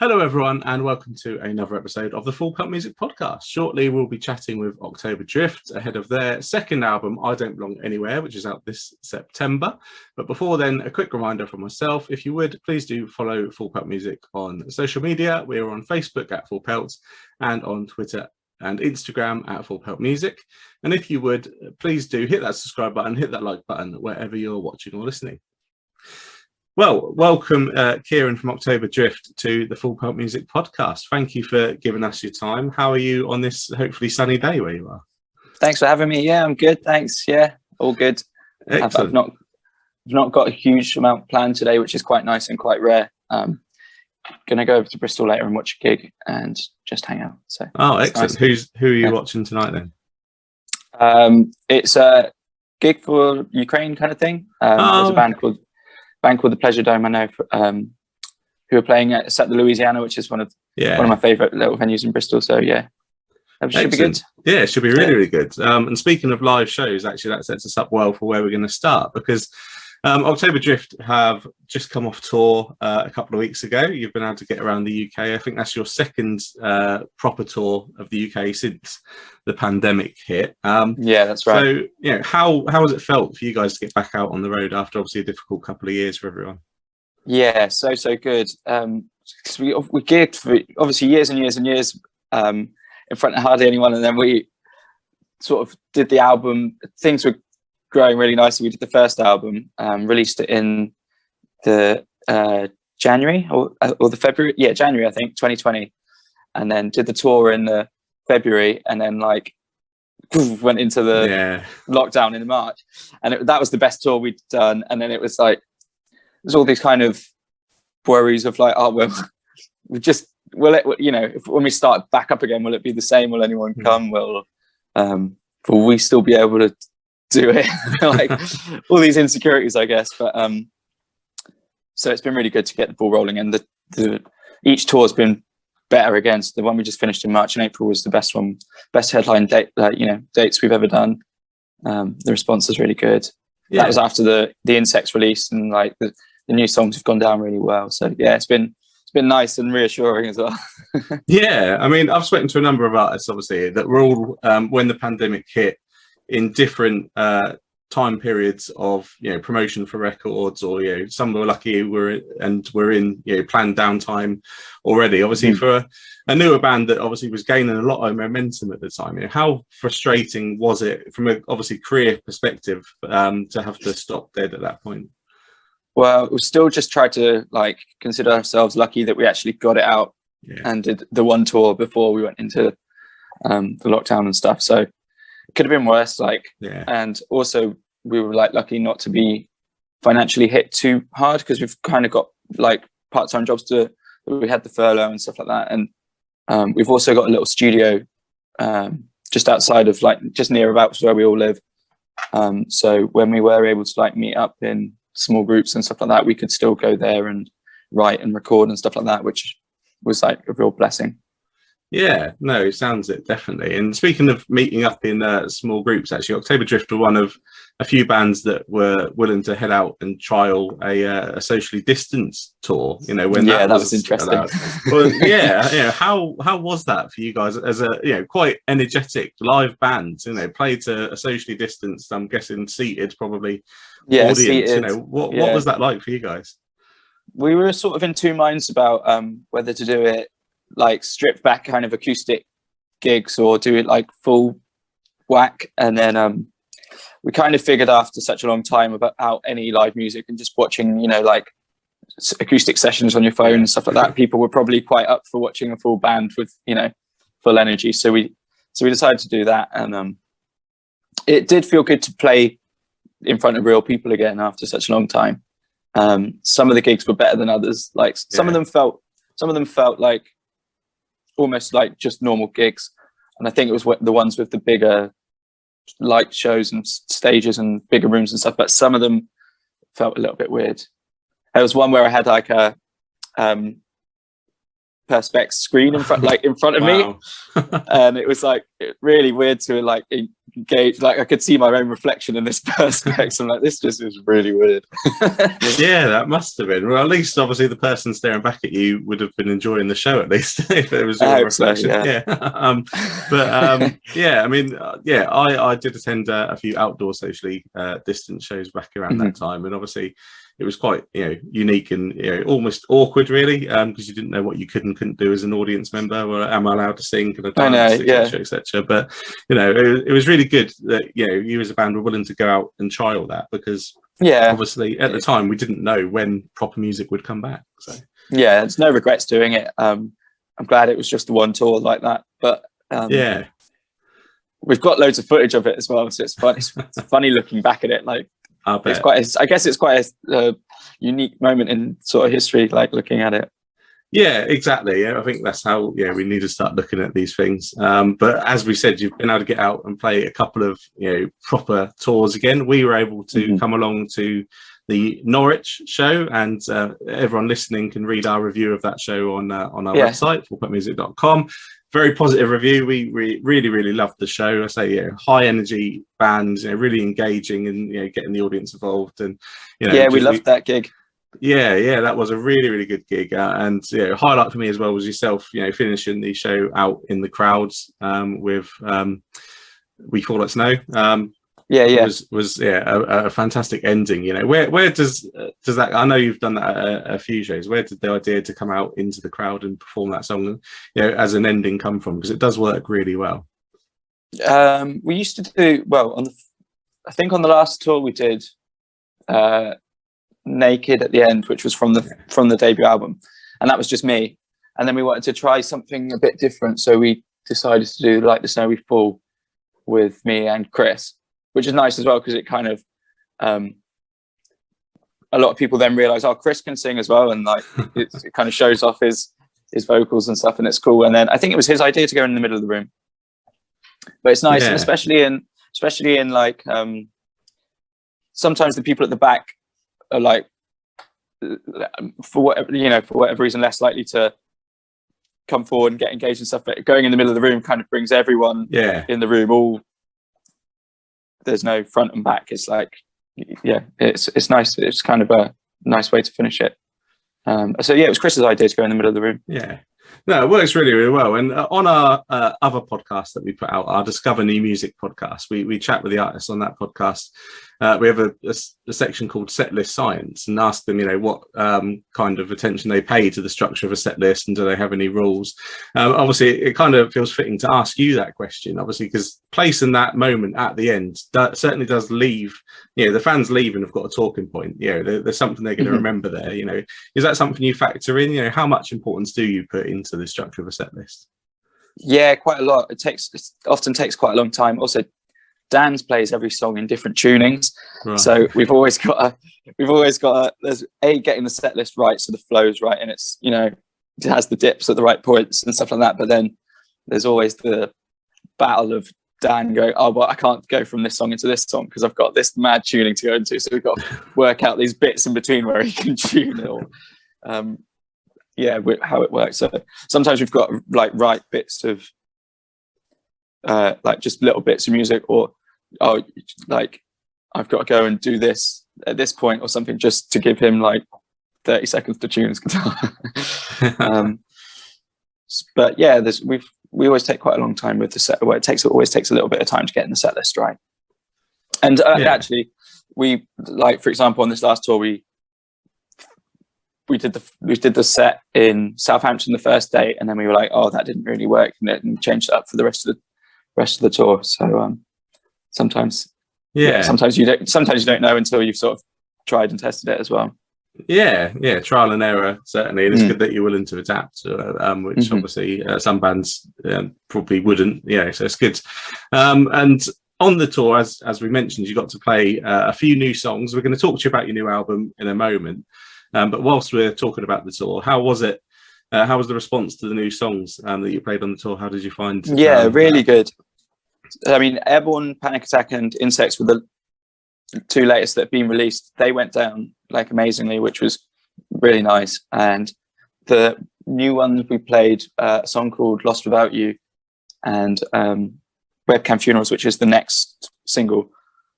Hello, everyone, and welcome to another episode of the Pelt Music Podcast. Shortly, we'll be chatting with October Drift ahead of their second album, I Don't Belong Anywhere, which is out this September. But before then, a quick reminder from myself, if you would, please do follow Pelt Music on social media. We're on Facebook at Pelt and on Twitter and Instagram at Pelt Music. And if you would, please do hit that subscribe button, hit that like button, wherever you're watching or listening. Well, welcome, Kiran from October Drift to the Pelt Music Podcast. Thank you for giving us your time. How are you on this hopefully sunny day where you are? Thanks for having me. Yeah, I'm good. Thanks. Yeah, all good. I've not got a huge amount planned today, which is quite nice and quite rare. Going to go over to Bristol later and watch a gig and just hang out. So, excellent. Nice. Who are you watching tonight then? It's a gig for Ukraine kind of thing. There's a band called the Pleasure Dome, I know, who are playing at the Louisiana, which is one of my favourite little venues in Bristol. So yeah, it should be good. Yeah, it should be really good. And speaking of live shows, actually, that sets us up well for where we're going to start, because October Drift have just come off tour a couple of weeks ago. You've been able to get around the UK. I think that's your second proper tour of the UK since the pandemic hit. Yeah, that's right. So, how has it felt for you guys to get back out on the road after obviously a difficult couple of years for everyone? Yeah, so good. Because we gigged for obviously years and years and years in front of hardly anyone, and then we sort of did the album. Things were growing really nicely. We did the first album, released it in the January or the February, January I think 2020, and then did the tour in the February, and then went into the lockdown in March, and that was the best tour we'd done. And then it was like there's all these kind of worries of like, oh well, when we start back up again, will it be the same? Will anyone come? Will we still be able to do it? Like all these insecurities, I guess. But so it's been really good to get the ball rolling, and each tour has been better again. So the one we just finished in March and April was the best one, best headline date, dates we've ever done. The response is really good. Yeah. That was after the Insects release, and like the new songs have gone down really well. So yeah, it's been nice and reassuring as well. Yeah, I mean, I've spoken to a number of artists, obviously, that were all when the pandemic hit in different time periods of promotion for records, or some were lucky were in planned downtime already. Obviously, for a newer band that obviously was gaining a lot of momentum at the time, how frustrating was it from a obviously career perspective to have to stop dead at that point? Well, we still just tried to consider ourselves lucky that we actually got it out and did the one tour before we went into the lockdown and stuff. So it could have been worse. And also we were lucky not to be financially hit too hard, because we've kind of got part-time jobs we had the furlough and stuff like that. And we've also got a little studio just outside of just near about where we all live. So when we were able to meet up in small groups and stuff like that, we could still go there and write and record and stuff like that, which was a real blessing. Yeah, no, it sounds it, definitely. And speaking of meeting up in small groups, actually, October Drift were one of a few bands that were willing to head out and trial a socially distanced tour. When that was interesting. Well, how was that for you guys as a quite energetic live band? Played to a socially distanced, I'm guessing seated probably audience. Seated. What was that like for you guys? We were sort of in two minds about whether to do it stripped back kind of acoustic gigs or do it full whack. And then we kind of figured after such a long time about any live music and just watching acoustic sessions on your phone and stuff like that, people were probably quite up for watching a full band with full energy. So we decided to do that, and it did feel good to play in front of real people again after such a long time. Some of the gigs were better than others. Some of them felt like almost like just normal gigs, and I think it was the ones with the bigger light shows and stages and bigger rooms and stuff, but some of them felt a little bit weird. There was one where I had a perspex screen in front of me, and it was really weird to engaged. Like I could see my own reflection in this perspex. I'm like, this just is really weird. Yeah, that must have been. Well, at least obviously the person staring back at you would have been enjoying the show, at least if it was your reflection. So, yeah. Yeah, I mean, I did attend a few outdoor socially distant shows back around that time, and obviously it was quite unique and almost awkward really, because you didn't know what you could and couldn't do as an audience member. Or am I allowed to sing? Can I dance, etc. But it was really good that you as a band were willing to go out and try all that, because obviously at the time we didn't know when proper music would come back. So there's no regrets doing it. I'm glad it was just the one tour like that, but we've got loads of footage of it as well, so it's fun. It's funny looking back at it. Like I guess it's quite a unique moment in sort of history, like looking at it. Yeah, exactly. I think that's how we need to start looking at these things. But as we said, you've been able to get out and play a couple of proper tours again. We were able to come along to the Norwich show, and everyone listening can read our review of that show on our website, fullpeltmusic.com. Very positive review. We really loved the show. I say, high energy bands, really engaging and getting the audience involved. And we loved that gig. Yeah, that was a really good gig. And highlight for me as well was yourself, finishing the show out in the crowds with "We Fall Like Snow." Was a fantastic ending. Where does that? I know you've done that at a few shows. Where did the idea to come out into the crowd and perform that song, as an ending, come from? Because it does work really well. We used to do I think on the last tour we did "Naked" at the end, which was from the debut album, and that was just me. And then we wanted to try something a bit different, so we decided to do "Like the Snow We Fall" with me and Chris, which is nice as well, because it kind of a lot of people then realize, Chris can sing as well, and like it kind of shows off his vocals and stuff, and it's cool. And then I think it was his idea to go in the middle of the room, but it's nice, and especially in like sometimes the people at the back are like, for whatever reason, less likely to come forward and get engaged and stuff, but going in the middle of the room kind of brings everyone in the room. There's no front and back. It's like, it's nice. It's kind of a nice way to finish it. It was Chris's idea to go in the middle of the room. No, it works really well. And on our other podcast that we put out, our Discover New Music podcast, we chat with the artists on that podcast. We have a section called Set List Science, and ask them, what kind of attention they pay to the structure of a set list, and do they have any rules? Obviously, it kind of feels fitting to ask you that question, obviously, because placing that moment at the end certainly does leave, the fans leave and have got a talking point. There's something they're going to remember there. Is that something you factor in? How much importance do you put into the structure of a set list? Yeah, quite a lot. It often takes quite a long time. Also, Dan's plays every song in different tunings, so we've always got there's getting the set list right, so the flow's right, and it's it has the dips at the right points and stuff like that. But then there's always the battle of Dan going, I can't go from this song into this song because I've got this mad tuning to go into, so we've got to work out these bits in between where he can tune it all. How it works. So sometimes we've got like right bits of like just little bits of music, or like I've got to go and do this at this point or something, just to give him like 30 seconds to tune his guitar. But we always take quite a long time with the set. Well, it always takes a little bit of time to get in the set list right. And actually, we, like, for example, on this last tour, we did the set in Southampton the first day, and then we were like, that didn't really work, and changed it up for the rest of the tour. So sometimes you don't know until you've sort of tried and tested it as well. Trial and error, certainly. And it's good that you're willing to adapt, which obviously some bands probably wouldn't. So it's good. And on the tour, as we mentioned, you got to play a few new songs. We're going to talk to you about your new album in a moment. But whilst we're talking about the tour, how was it? How was the response to the new songs that you played on the tour? How did you find? Really good. I mean, Airborne, Panic Attack, and Insects were the two latest that have been released. They went down like amazingly, which was really nice. And the new ones we played a song called Lost Without You, and Webcam Funerals, which is the next single,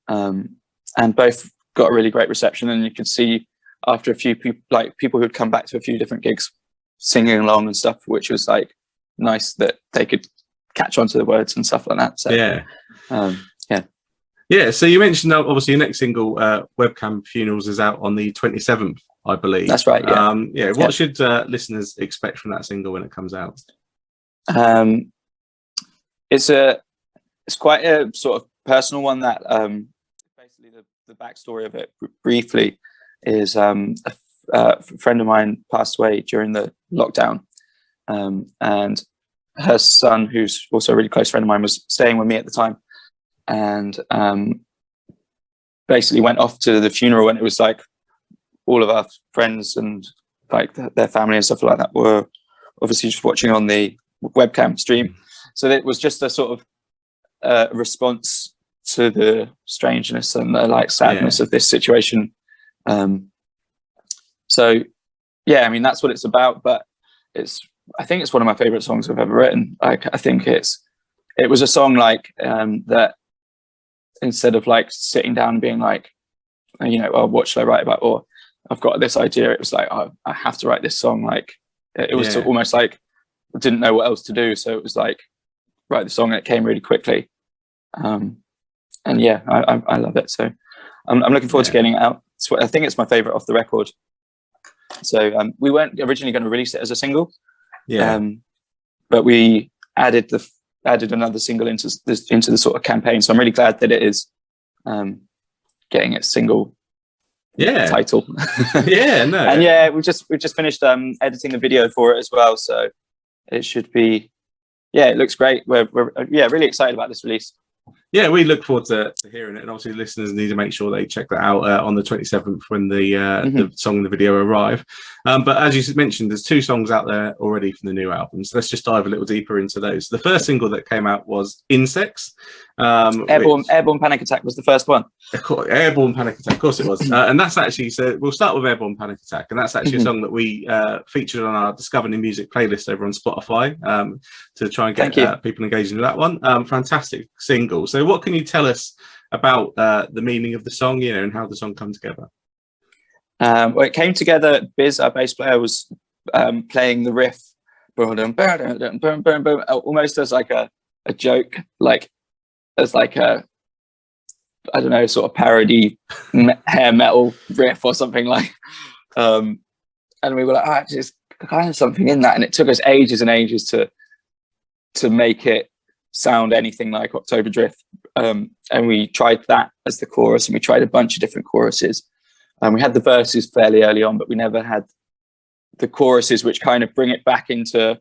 and both got a really great reception. And you could see after a few people who'd come back to a few different gigs singing along and stuff, which was like nice that they could catch on to the words and stuff like that. So yeah. So you mentioned obviously your next single, Webcam Funerals, is out on the 27th, I believe. That's right. Yeah. What should listeners expect from that single when it comes out? It's quite a sort of personal one. That basically the backstory of it briefly is a friend of mine passed away during the lockdown, and her son, who's also a really close friend of mine, was staying with me at the time, and basically went off to the funeral, and it was like all of our friends and like their family and stuff like that were obviously just watching on the webcam stream. So it was just a sort of response to the strangeness and the like sadness of this situation. So yeah, I mean, that's what it's about, but I think it's one of my favorite songs I've ever written. Like, I think it was a song like that, instead of like sitting down and being like, oh, what should I write about? Or I've got this idea. It was like, oh, I have to write this song. Like, it was almost like I didn't know what else to do. So it was like, write the song, and it came really quickly. And yeah, I love it. So I'm looking forward to getting it out. I think it's my favorite off the record. So we weren't originally going to release it as a single. But we added another single into the sort of campaign. So I'm really glad that it is getting its single title. And we just finished editing the video for it as well. So it should be, it looks great. We're really excited about this release. Yeah, we look forward to hearing it, and obviously listeners need to make sure they check that out on the 27th when the song and the video arrive. But as you mentioned, there's 2 songs out there already from the new album, so let's just dive a little deeper into those. The first single that came out was Insects. Airborne Panic Attack was the first one. Airborne Panic Attack, of course it was. And that's actually, so we'll start with Airborne Panic Attack, and that's actually a song that we featured on our Discover New Music playlist over on Spotify to try and get people engaged in that one. Fantastic single. So what can you tell us about the meaning of the song, and how the song come together? Well, it came together. Biz, our bass player, was playing the riff almost as like a joke, like as like a, I don't know, sort of parody hair metal riff or something like. And we were like, there's kind of something in that, and it took us ages and ages to make it sound anything like October Drift. And we tried that as the chorus, and we tried a bunch of different choruses. We had the verses fairly early on, but we never had the choruses, which kind of bring it back into,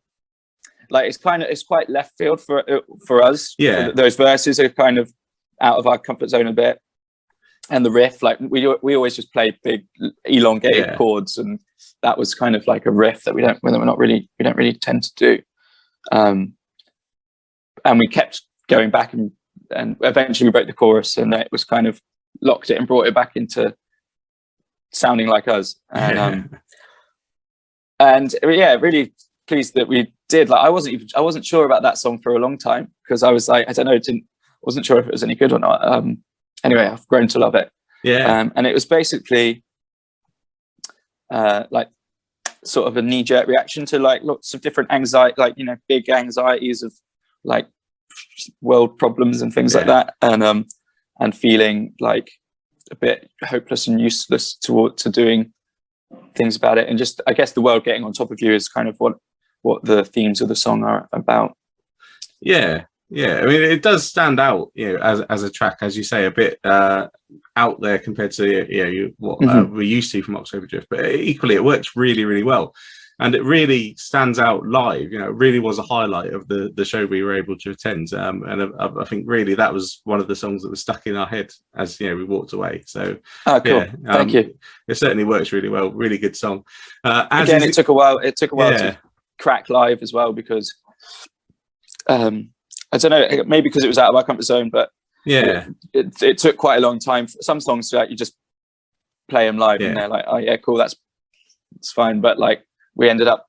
like, it's quite left field for us. Yeah, those verses are kind of out of our comfort zone a bit, and the riff, like we always just play big elongated chords, and that was kind of like a riff that we don't really tend to do. And we kept going back, and eventually we wrote the chorus, and it was kind of locked it and brought it back into sounding like us. And really pleased that we did. Like, I wasn't sure about that song for a long time, because I was like, I don't know, wasn't sure if it was any good or not. Anyway, I've grown to love it. And it was basically like sort of a knee-jerk reaction to like lots of different anxiety, like, big anxieties of like world problems and things like that, and feeling like a bit hopeless and useless to doing things about it. And just, I guess, the world getting on top of you is kind of what the themes of the song are about. I mean, it does stand out, as a track, as you say, a bit out there compared to what we're used to from October Drift, but equally it works really, really well. And it really stands out live. It really was a highlight of the show we were able to attend. And I think really that was one of the songs that was stuck in our head as we walked away. So cool. Thank you. It certainly works really well. Really good song. Again, it took a while. It took a while to crack live as well, because I don't know, maybe because it was out of our comfort zone, but it took quite a long time. Some songs, like, you just play them live and they're like, oh yeah, cool, that's fine. But like, we ended up,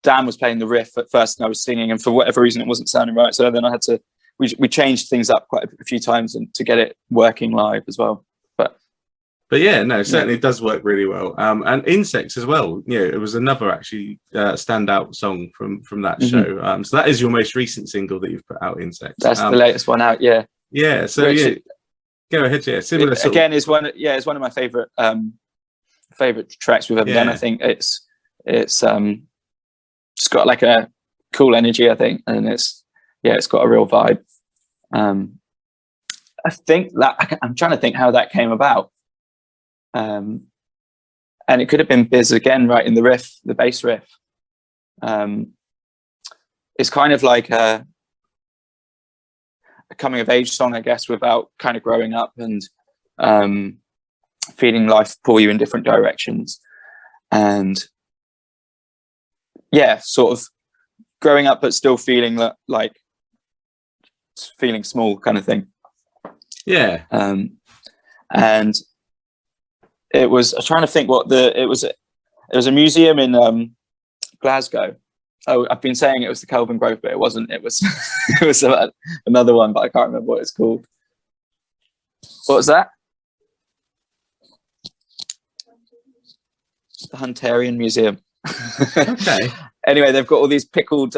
Dan was playing the riff at first and I was singing, and for whatever reason it wasn't sounding right, so then I had to we changed things up quite a few times and to get it working live as well. But yeah, no, certainly it does work really well. And Insects as well. It was another actually standout song from that show. So that is your most recent single that you've put out, Insects. That's the latest one out. Yeah. Yeah. So go ahead. Yeah. Similar. Again, is one of my favorite tracks we've ever done. I think it's got like a cool energy, I think, and it's got a real vibe. I think that I'm trying to think how that came about. And it could have been Biz again, right in the bass riff. It's kind of like a coming of age song, I guess, without kind of growing up and feeling life pull you in different directions. And sort of growing up, but still feeling like feeling small kind of thing. Yeah. And I was trying to think it was a museum in Glasgow. Oh, I've been saying it was the Kelvin Grove, but it wasn't. It was it was another one, but I can't remember what it's called. What was that? The Hunterian Museum. Okay. Anyway, they've got all these pickled,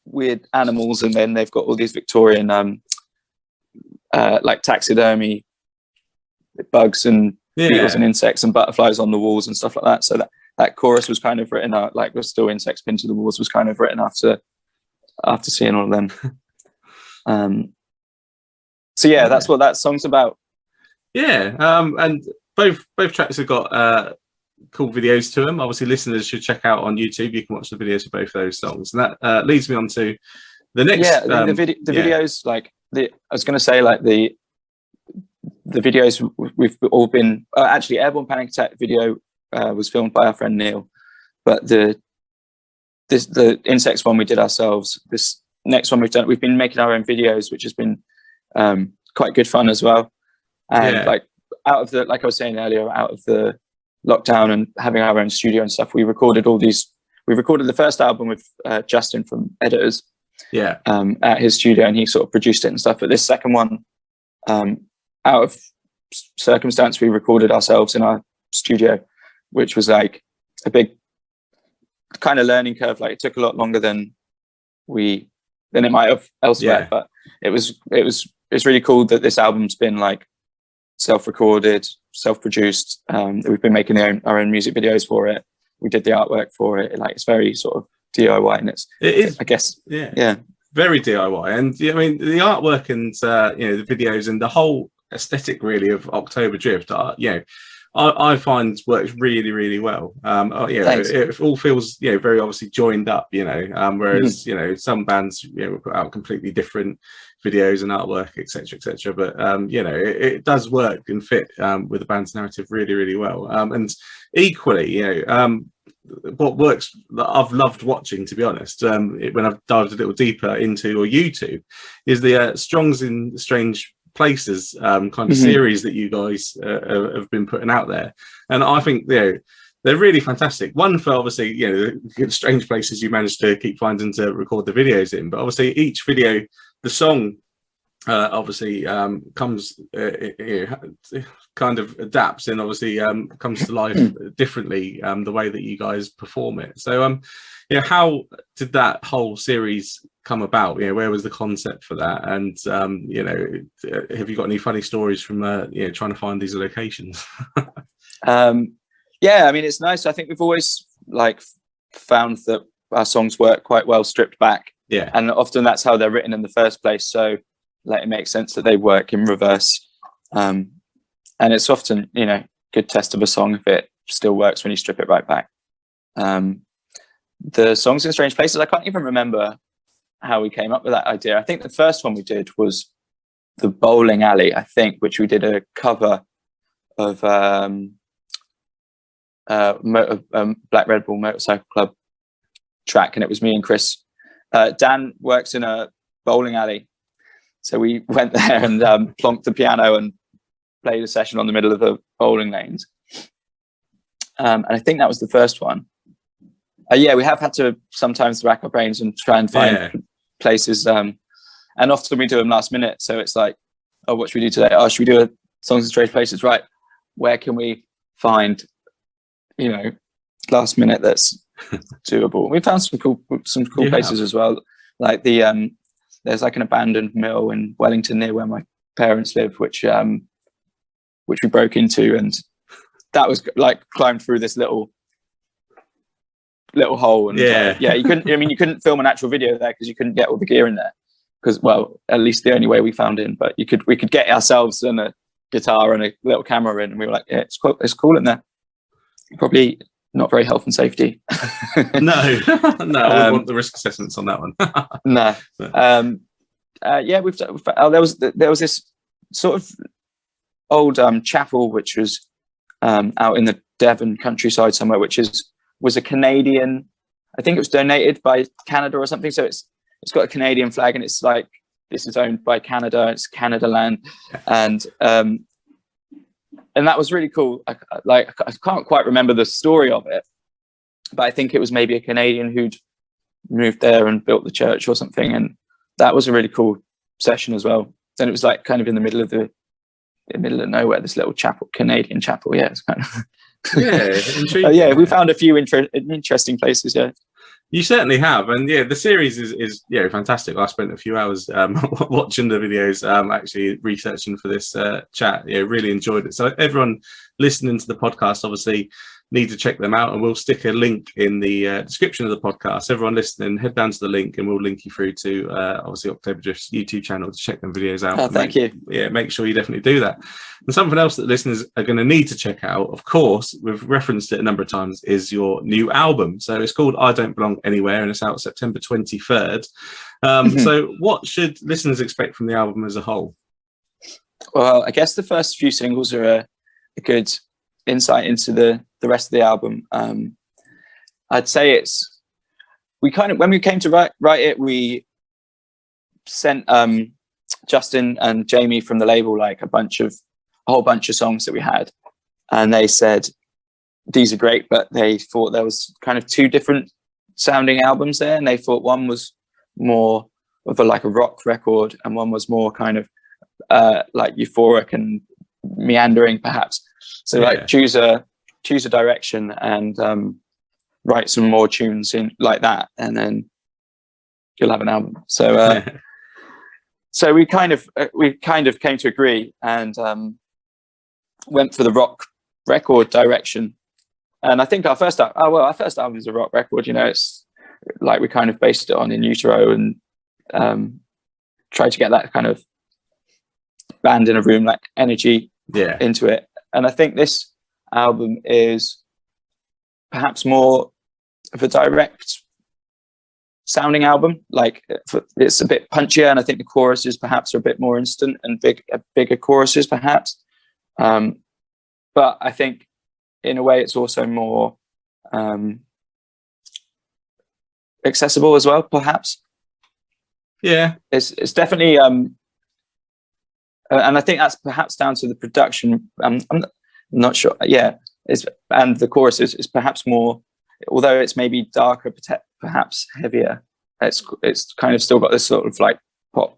weird animals, and then they've got all these Victorian, like taxidermy bugs and beetles and insects and butterflies on the walls and stuff like that. So that chorus was kind of written out, like "We're still insects pinned to the walls," was kind of written after seeing all of them. So that's what that song's about. Yeah, and both tracks have got cool videos to them. Obviously, listeners should check out on YouTube. You can watch the videos of both those songs, and that leads me on to the next. The videos, like I was going to say, like the videos we've all been actually Airborne Panic Attack video was filmed by our friend Neil, but the Insects one we did ourselves. This next one we've been making our own videos, which has been quite good fun as well. And like out of the, like I was saying earlier, out of the lockdown and having our own studio and stuff, we recorded the first album with Justin from Editors at his studio, and he sort of produced it and stuff. But this second one, out of circumstance, we recorded ourselves in our studio, which was like a big kind of learning curve. Like it took a lot longer than it might have elsewhere, but it's really cool that this album's been like self-recorded, self-produced. We've been making our own music videos for it. We did the artwork for it. Like it's very sort of DIY, and it is, I guess, very DIY. And I mean, the artwork and the videos and the whole aesthetic really of October Drift are, I find works really, really well. It all feels very obviously joined up, whereas some bands will put out completely different videos and artwork, etc. But it does work and fit with the band's narrative really, really well. And equally, what works that I've loved watching, to be honest, when I've dived a little deeper into your YouTube, is the Strongs in Strange Places kind of series that you guys have been putting out there. And I think they're really fantastic. One, for obviously the strange places you managed to keep finding to record the videos in, but obviously each video, the song obviously comes kind of adapts and obviously comes to life differently the way that you guys perform it. So how did that whole series come about? Where was the concept for that? And have you got any funny stories from trying to find these locations? I mean, it's nice. I think we've always found that our songs work quite well stripped back, and often that's how they're written in the first place. So it makes sense that they work in reverse, and it's often good test of a song if it still works when you strip it right back. The Songs in Strange Places, I can't even remember how we came up with that idea. I think the first one we did was the Bowling Alley, I think, which we did a cover of Black Red Bull Motorcycle Club track, and it was me and Chris. Dan works in a bowling alley, so we went there and plonked the piano and played a session on the middle of the bowling lanes. And I think that was the first one. We have had to sometimes rack our brains and try and find places and often we do them last minute. So it's like, oh, what should we do today? Oh, should we do a Songs in Strange Places? Right. Where can we find, last minute that's doable? We found some cool places as well. Like there's like an abandoned mill in Wellington near where my parents live, which we broke into, and that was like climbed through this little hole, and you couldn't film an actual video there because you couldn't get all the gear in there, because, well, at least the only way we found in, but we could get ourselves and a guitar and a little camera in, and we were like, yeah, it's cool in there. Probably not very health and safety. No, I wouldn't want the risk assessments on that one. No. There was this sort of old chapel which was out in the Devon countryside somewhere, which was a Canadian. I think it was donated by Canada or something. So it's got a Canadian flag, and it's like, this is owned by Canada. It's Canada land, and that was really cool. I can't quite remember the story of it, but I think it was maybe a Canadian who'd moved there and built the church or something, and that was a really cool session as well. And it was like kind of in the middle of nowhere, this little chapel, Canadian chapel. Yeah, it's kind of intriguing. We found a few interesting places. Yeah, you certainly have, and the series is fantastic. I spent a few hours watching the videos, actually researching for this chat. Really enjoyed it. So everyone listening to the podcast obviously need to check them out, and we'll stick a link in the description of the podcast. Everyone listening, head down to the link, and we'll link you through to obviously October Drift's YouTube channel to check them videos out. Oh, thank you. Yeah, make sure you definitely do that. And something else that listeners are going to need to check out, of course, we've referenced it a number of times, is your new album. So it's called I Don't Belong Anywhere, and it's out September 23rd. So what should listeners expect from the album as a whole? Well, I guess the first few singles are a good insight into the rest of the album. I'd say when we came to write it, we sent Justin and Jamie from the label like a whole bunch of songs that we had, and they said these are great, but they thought there was kind of two different sounding albums there, and they thought one was more of a rock record, and one was more kind of like euphoric and meandering perhaps. So choose a direction and write some more tunes in like that, and then you'll have an album. So so we kind of came to agree and went for the rock record direction. And I think our first album is a rock record. It's like we kind of based it on In Utero and tried to get that kind of band in a room like energy into it. And I think this album is perhaps more of a direct sounding album. Like it's a bit punchier, and I think the choruses perhaps are a bit more instant and bigger choruses perhaps. But I think in a way it's also more accessible as well, perhaps. Yeah, it's definitely and I think that's perhaps down to the production. I'm not sure. Yeah, and the chorus is perhaps more, although it's maybe darker, perhaps heavier. It's kind of still got this sort of like pop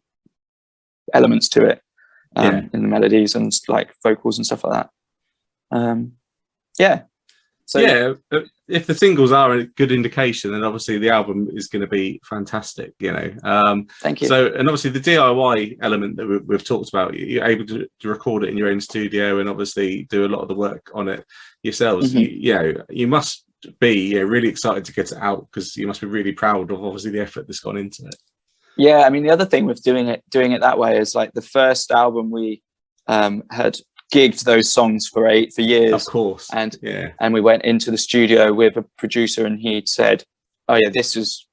elements to it in the melodies and like vocals and stuff like that. So if the singles are a good indication, then obviously the album is going to be fantastic. Thank you. So, and obviously the DIY element that we've talked about, you're able to record it in your own studio and obviously do a lot of the work on it yourselves. You must be really excited to get it out, because you must be really proud of obviously the effort that's gone into it. Yeah, I mean, the other thing with doing it that way is like the first album we had gigged those songs for years, of course, and we went into the studio with a producer, and he'd said, "Oh yeah, this is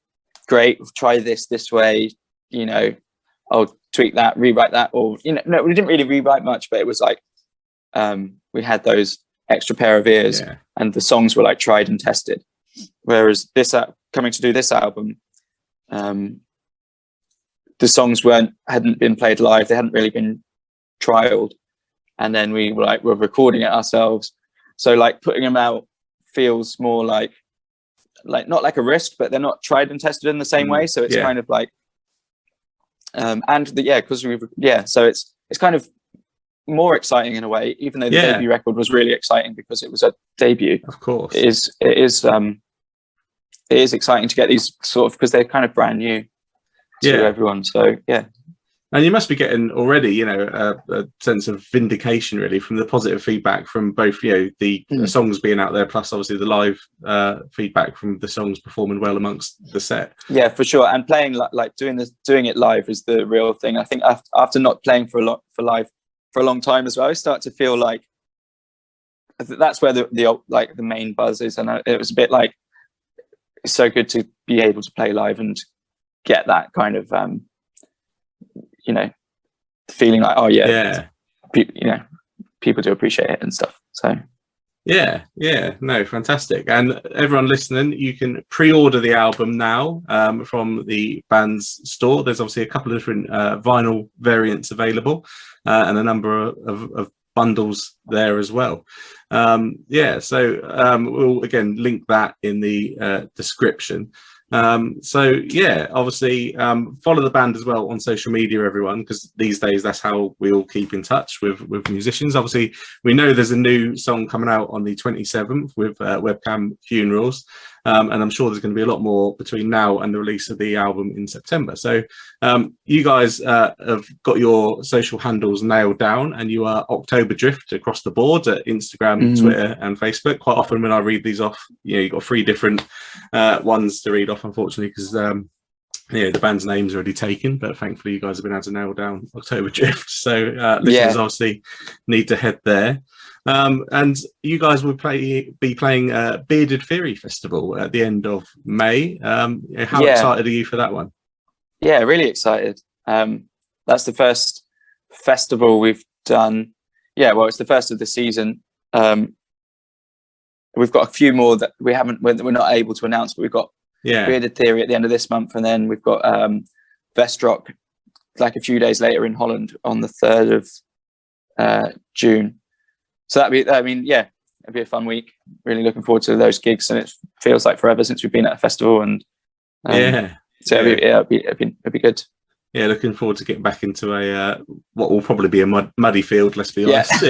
great. Try this way. I'll tweak that, rewrite that." Or no, we didn't really rewrite much, but it was like we had those extra pair of ears, and the songs were like tried and tested. Whereas coming to do this album, the songs hadn't been played live. They hadn't really been trialed. And then we're recording it ourselves. So like putting them out feels more like not like a risk, but they're not tried and tested in the same way. So it's kind of like because so it's kind of more exciting in a way, even though the debut record was really exciting because it was a debut. Of course, it is exciting to get these sort of, because they're kind of brand new to everyone. So yeah. And you must be getting already, a sense of vindication really from the positive feedback from both, the songs being out there, plus obviously the live feedback from the songs performing well amongst the set. Yeah, for sure. And playing like doing it live is the real thing. I think after not playing for live for a long time as well, I start to feel like that's where the main buzz is. And it was a bit like, it's so good to be able to play live and get that kind of feeling like, people do appreciate it and stuff. So no, fantastic. And everyone listening, you can pre-order the album now from the band's store. There's obviously a couple of different vinyl variants available and a number of bundles there as well. We'll again link that in the description. Obviously follow the band as well on social media, everyone, because these days that's how we all keep in touch with musicians. Obviously we know there's a new song coming out on the 27th with Webcam Funerals, and I'm sure there's going to be a lot more between now and the release of the album in September. So you guys have got your social handles nailed down, and you are October Drift across the board at Instagram, Twitter and Facebook. Quite often when I read these off, you've got 3 different ones to read off, unfortunately, because the band's name's already taken, but thankfully you guys have been able to nail down October Drift, so listeners obviously need to head there. And you guys will be playing Bearded Theory Festival at the end of May. How excited are you for that one? Yeah, really excited. That's the first festival we've done. It's the first of the season. We've got a few more that we're not able to announce, but we've got Bearded Theory at the end of this month, and then we've got Vestrock like a few days later in Holland on the 3rd of June. So it'd be a fun week. Really looking forward to those gigs, and it feels like forever since we've been at a festival. And it'd be good. Yeah, looking forward to getting back into what will probably be a muddy field, let's be honest.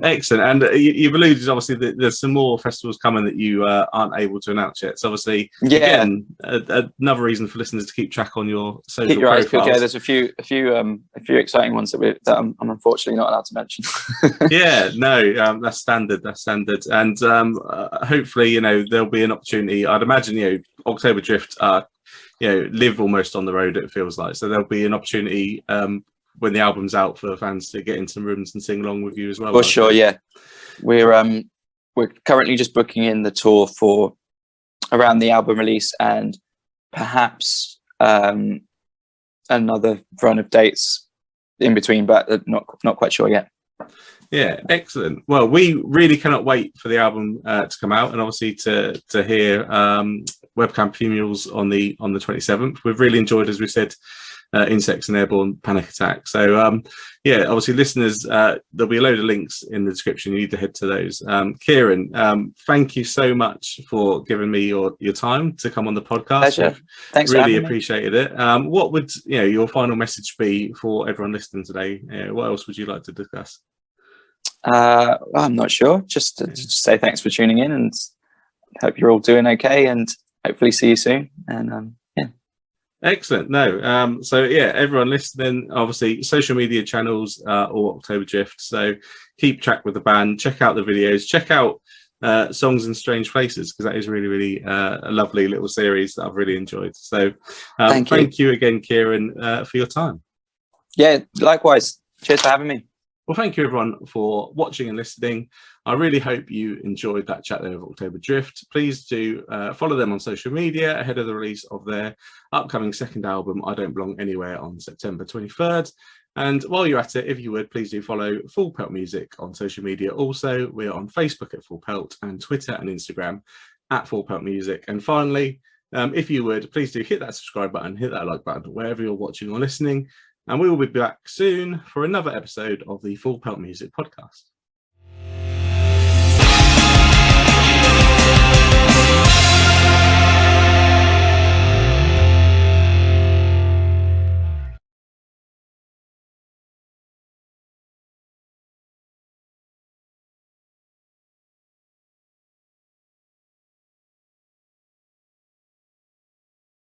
Excellent. And you've alluded, obviously, that there's some more festivals coming that you aren't able to announce yet. So obviously, again, another reason for listeners to keep track on your social keep your eyes profiles. peeled. Yeah, there's a few exciting ones that I'm unfortunately not allowed to mention. That's standard. And hopefully, there'll be an opportunity. I'd imagine, October Drift live almost on the road, it feels like, so there'll be an opportunity when the album's out for fans to get in some rooms and sing along with you as well. For sure, we're currently just booking in the tour for around the album release, and perhaps another run of dates in between, but not quite sure yet. Yeah, excellent. Well, we really cannot wait for the album to come out, and obviously to hear Webcam Funerals on the 27th. We've really enjoyed, as we said, Insects and Airborne Panic Attack. So obviously listeners, there'll be a load of links in the description. You need to head to those. Kiran, thank you so much for giving me your time to come on the podcast. Pleasure. Thanks, really appreciated it. What would your final message be for everyone listening today? What else would you like to discuss? I'm not sure. Just to say thanks for tuning in, and hope you're all doing okay, and hopefully see you soon. And excellent. No, everyone listening, obviously social media channels or October Drift. So keep track with the band. Check out the videos. Check out Songs in Strange Places, because that is really, really a lovely little series that I've really enjoyed. So thank you again, Kiran, for your time. Yeah, likewise. Cheers for having me. Well, thank you everyone for watching and listening. I really hope you enjoyed that chat there with October Drift. Please do follow them on social media ahead of the release of their upcoming second album, I Don't Belong Anywhere, on September 23rd. And while you're at it, if you would, please do follow Full Pelt Music on social media. Also, we're on Facebook at Full Pelt, and Twitter and Instagram at Full Pelt Music. And finally, if you would, please do hit that subscribe button, hit that like button, wherever you're watching or listening. And we will be back soon for another episode of the Full Pelt Music Podcast.